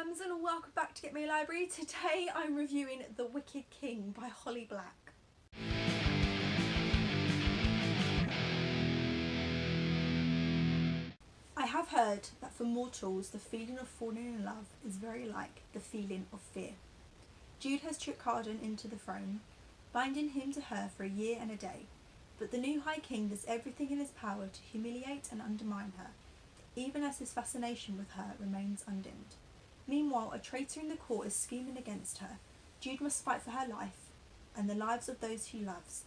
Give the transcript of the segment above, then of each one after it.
Lambs, and welcome back to Get Me a Library. Today I'm reviewing The Wicked King by Holly Black. I have heard that for mortals the feeling of falling in love is very like the feeling of fear. Jude has tricked Cardan into the throne, binding him to her for a year and a day, but the new High King does everything in his power to humiliate and undermine her, even as his fascination with her remains undimmed. Meanwhile, a traitor in the court is scheming against her. Jude must fight for her life and the lives of those she loves,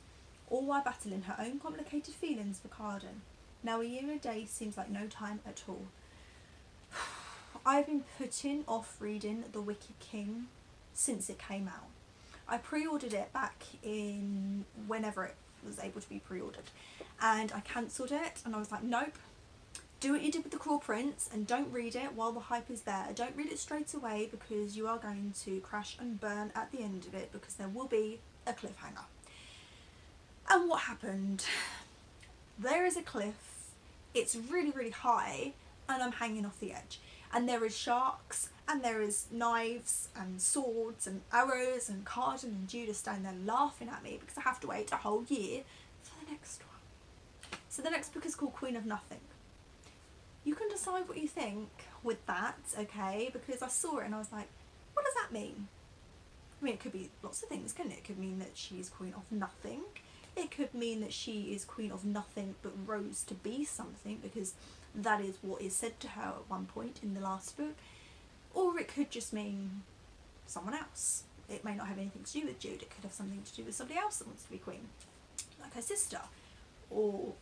all while battling her own complicated feelings for Cardan. Now a year and a day seems like no time at all. I've been putting off reading The Wicked King since it came out. I pre-ordered it back in whenever it was able to be pre-ordered, and I cancelled it, and I was like, nope. Do what you did with The Cruel Prince and don't read it while the hype is there. Don't read it straight away because you are going to crash and burn at the end of it because there will be a cliffhanger. And what happened? There is a cliff, it's really, really high, and I'm hanging off the edge. And there is sharks, and there is knives and swords and arrows, and Cardan and Jude standing there laughing at me because I have to wait a whole year for the next one. So the next book is called Queen of Nothing. You can decide what you think with that, okay? Because I saw it and I was like, what does that mean? I mean, it could be lots of things, couldn't it? It could mean that she's queen of nothing. It could mean that she is queen of nothing but rose to be something, because that is what is said to her at one point in the last book. Or it could just mean someone else. It may not have anything to do with Jude. It could have something to do with somebody else that wants to be queen, like her sister, or,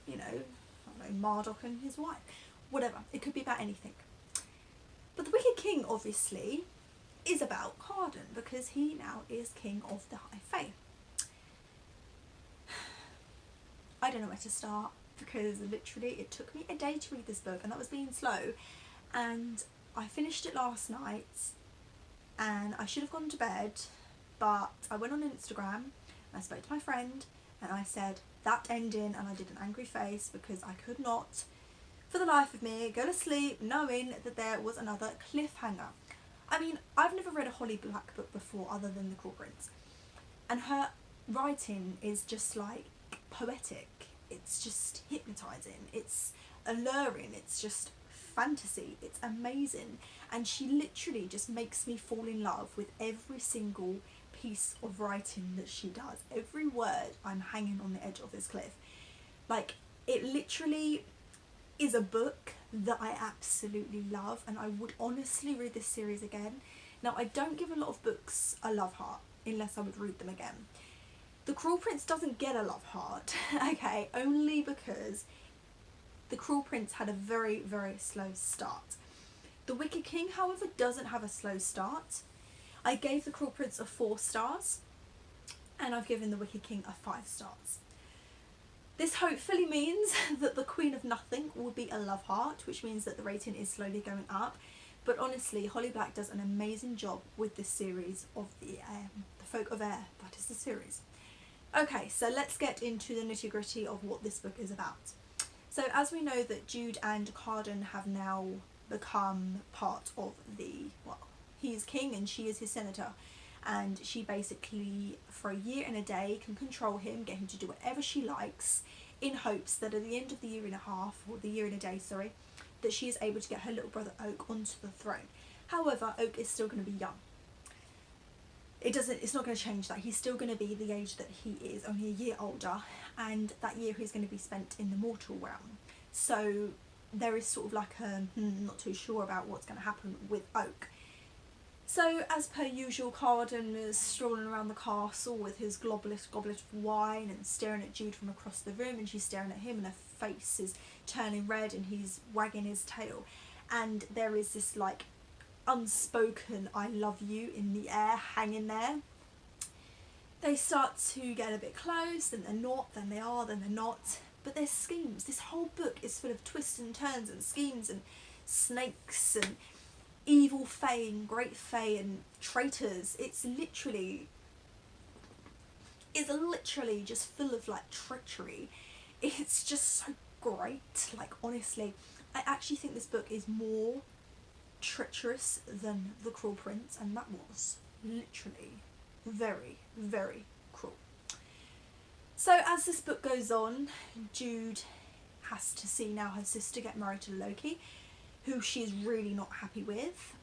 you know, I don't know, Marduk and his wife. Whatever, it could be about anything. But The Wicked King obviously is about Cardan because he now is king of the High Fae. I don't know where to start because literally it took me a day to read this book, and that was being slow, and I finished it last night and I should have gone to bed, but I went on Instagram and I spoke to my friend and I said that ending, and I did an angry face because I could not for the life of me go to sleep knowing that there was another cliffhanger. I mean, I've never read a Holly Black book before other than The Cruel Prince, and her writing is just like poetic. It's just hypnotising, it's alluring, it's just fantasy, it's amazing, and she literally just makes me fall in love with every single piece of writing that she does. Every word, I'm hanging on the edge of this cliff. Like, it literally is a book that I absolutely love, and I would honestly read this series again. Now, I don't give a lot of books a love heart unless I would read them again. The Cruel Prince doesn't get a love heart, okay, only because The Cruel Prince had a very, very slow start. The Wicked King, however, doesn't have a slow start. I gave The Cruel Prince a 4 stars, and I've given The Wicked King a 5 stars. This hopefully means that The Queen of Nothing will be a love heart, which means that the rating is slowly going up. But honestly, Holly Black does an amazing job with this series of the Folk of Air. That is the series. Okay, so let's get into the nitty-gritty of what this book is about. So as we know that Jude and Cardan have now become part of he is king and she is his senator. And she basically, for a year and a day, can control him, get him to do whatever she likes, in hopes that at the end of the year and a half, or the year and a day, sorry, that she is able to get her little brother Oak onto the throne. However, Oak is still going to be young. It's not going to change that. He's still going to be the age that he is, only a year older, and that year he's going to be spent in the mortal realm. So there is sort of like a not too sure about what's going to happen with Oak. So, as per usual, Cardan is strolling around the castle with his goblet of wine and staring at Jude from across the room, and she's staring at him and her face is turning red and he's wagging his tail. And there is this like unspoken I love you in the air hanging there. They start to get a bit close, then they're not, then they are, then they're not. But there's schemes. This whole book is full of twists and turns and schemes and snakes and evil fae and great fae and traitors. It's literally just full of like treachery. It's just so great. Like, honestly, I actually think this book is more treacherous than the Cruel Prince, and that was literally very, very cruel. So as this book goes on, Jude has to see now her sister get married to Loki, who she is really not happy with.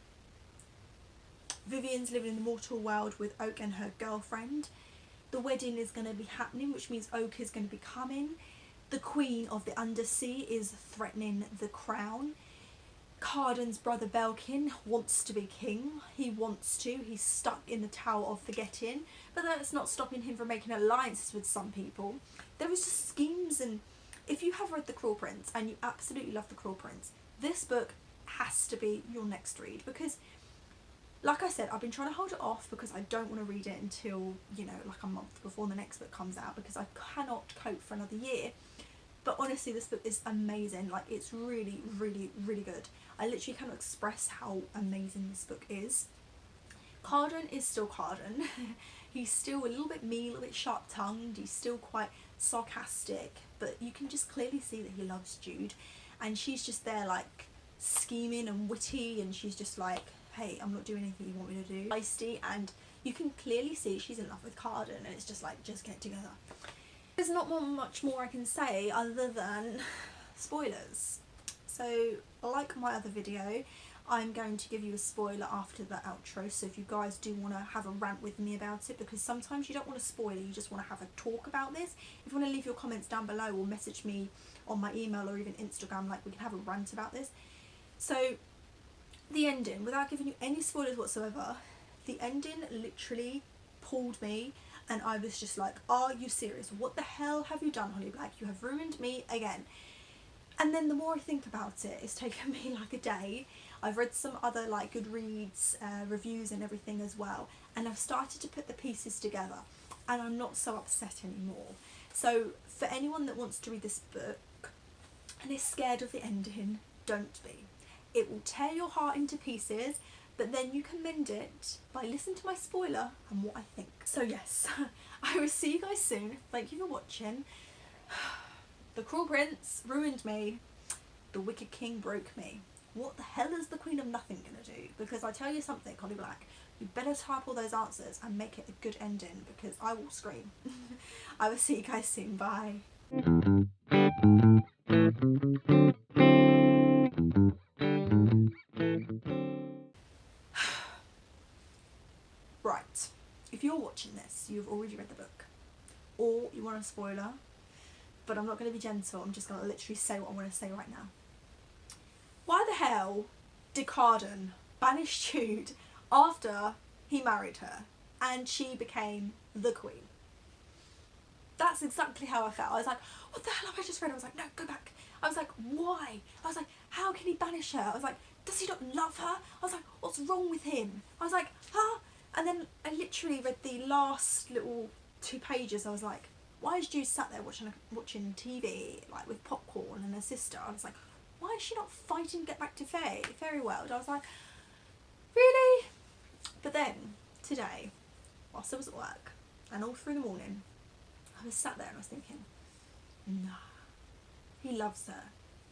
Vivian's living in the mortal world with Oak and her girlfriend. The wedding is going to be happening, which means Oak is going to be coming. The Queen of the Undersea is threatening the crown. Cardan's brother Belkin wants to be king. He wants to. He's stuck in the Tower of Forgetting. But that's not stopping him from making alliances with some people. There was just schemes, and if you have read The Cruel Prince and you absolutely love The Cruel Prince, this book has to be your next read, because like I said, I've been trying to hold it off because I don't want to read it until, you know, like a month before the next book comes out, because I cannot cope for another year. But honestly, this book is amazing. Like, it's really, really, really good. I literally cannot express how amazing this book is. Cardan is still Cardan. He's still a little bit mean, a little bit sharp-tongued. He's still quite sarcastic, but you can just clearly see that he loves Jude. And she's just there, like, scheming and witty, and she's just like, hey, I'm not doing anything you want me to do. Feisty, and you can clearly see she's in love with Cardan, and it's just like, just get together. There's not much more I can say other than spoilers. So, like my other video, I'm going to give you a spoiler after the outro, so if you guys do want to have a rant with me about it, because sometimes you don't want to spoil it, you just want to have a talk about this. If you want to leave your comments down below or message me on my email or even Instagram, like, we can have a rant about this. So, the ending, without giving you any spoilers whatsoever, the ending literally pulled me, and I was just like, are you serious? What the hell have you done, Holly Black? You have ruined me again. And then the more I think about it, it's taken me like a day. I've read some other like Goodreads reviews and everything as well, and I've started to put the pieces together, and I'm not so upset anymore. So for anyone that wants to read this book and is scared of the ending, don't be. It will tear your heart into pieces, but then you can mend it by listening to my spoiler and what I think. So yes, I will see you guys soon. Thank you for watching. The Cruel Prince ruined me. The Wicked King broke me. What the hell is the Queen of Nothing gonna do? Because I tell you something, Holly Black, you better type all those answers and make it a good ending, because I will scream. I will see you guys soon. Bye. Right, if you're watching this, you've already read the book, or you want a spoiler, but I'm not going to be gentle, I'm just going to literally say what I want to say right now. Why the hell did Cardan banish Jude after he married her and she became the queen? That's exactly how I felt. I was like, what the hell have I just read? I was like, no, go back. I was like, why? I was like, how can he banish her? I was like, does he not love her? I was like, what's wrong with him? I was like, huh? And then I literally read the last little 2 pages. I was like, why is Jude sat there watching TV, like with popcorn and her sister? I was like, why is she not fighting to get back to Fairy World? I was like, really? But then, today, whilst I was at work, and all through the morning, I was sat there and I was thinking, nah, he loves her.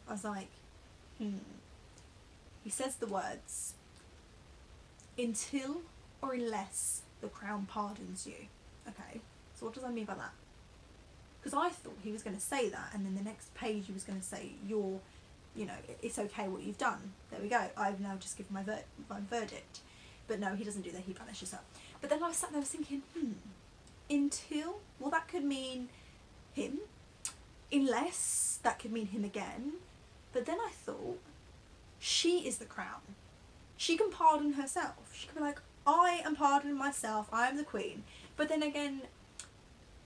I was like, He says the words, until or unless the crown pardons you. Okay, so what does that mean by that? Because I thought he was going to say that, and then the next page he was going to say, it's okay what you've done. There we go. I've now just given my verdict. But no, he doesn't do that. He banishes her. But then I sat there, I was thinking, until, well, that could mean him. Unless, that could mean him again. But then I thought, she is the crown. She can pardon herself. She can be like, I am pardoning myself. I am the queen. But then again,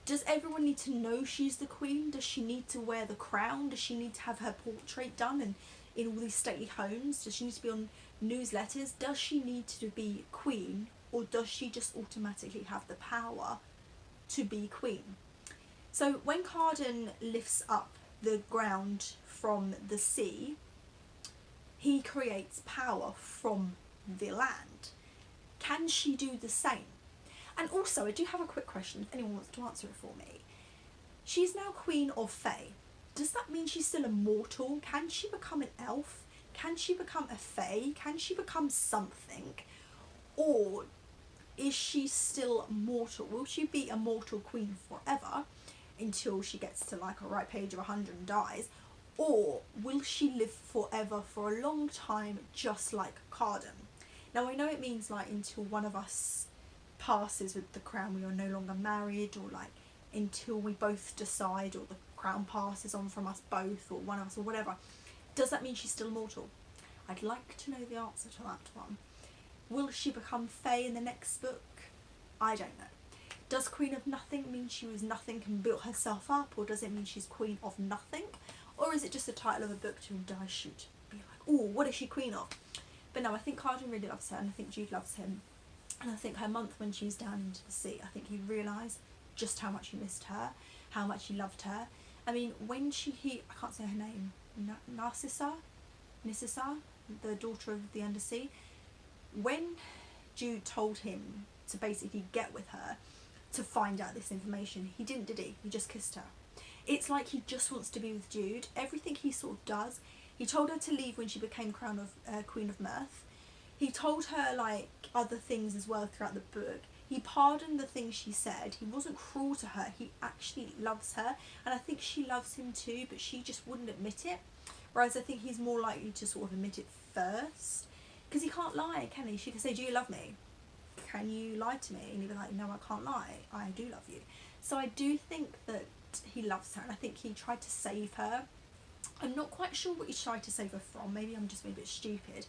does everyone need to know she's the queen? Does she need to wear the crown? Does she need to have her portrait done and in all these stately homes? Does she need to be on newsletters? Does she need to be queen, or does she just automatically have the power to be queen? So when Cardan lifts up the ground from the sea, he creates power from the land. Can she do the same? And also, I do have a quick question if anyone wants to answer it for me. She's now Queen of Fae. Does that mean she's still immortal? Can she become an elf? Can she become a fae? Can she become something? Or is she still mortal? Will she be a mortal queen forever until she gets to like a ripe age of 100 and dies? Or will she live forever for a long time, just like Cardan? Now I know it means like until one of us passes with the crown, we are no longer married, or like until we both decide, or the crown passes on from us both, or one of us, or whatever. Does that mean she's still mortal? I'd like to know the answer to that one. Will she become fae in the next book? I don't know. Does Queen of Nothing mean she was nothing and built herself up, or does it mean she's Queen of Nothing? Or is it just the title of a book to entice you to be like, oh, what is she queen of? But no, I think Cardan really loves her, and I think Jude loves him. And I think her month when she's down into the sea, I think he realised just how much he missed her, how much he loved her. I mean, when I can't say her name, Narcissa, the daughter of the Undersea, when Jude told him to basically get with her to find out this information, he didn't, did he? He just kissed her. It's like he just wants to be with Jude. Everything he sort of does. He told her to leave when she became Queen of Mirth. He told her like other things as well throughout the book. He pardoned the things she said. He wasn't cruel to her. He actually loves her, and I think she loves him too, but she just wouldn't admit it. Whereas I think he's more likely to sort of admit it first, because he can't lie, can he? She can say, "Do you love me? Can you lie to me?" And he'd be like, "No, I can't lie. I do love you." So I do think that he loves her, and I think he tried to save her. I'm not quite sure what he tried to save her from. Maybe I'm just being a bit stupid.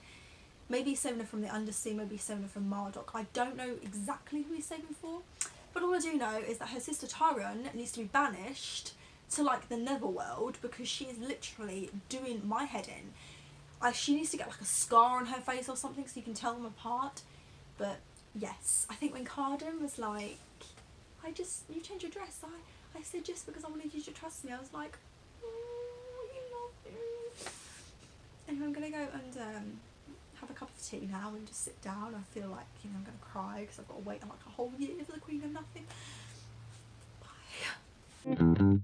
Maybe he's saving her from the Undersea, maybe he's saving her from Marduk. I don't know exactly who he's saving for, but all I do know is that her sister Tyrion needs to be banished to like the Netherworld, because she is literally doing my head in. She needs to get like a scar on her face or something so you can tell them apart. But yes, I think when Cardan was like, you changed your dress. I said just because I wanted you to trust me. I was like, oh, you love me. Anyway, I'm going to go and have a cup of tea now and just sit down. I feel like, I'm going to cry because I've got to wait like a whole year for the Queen of Nothing. Bye.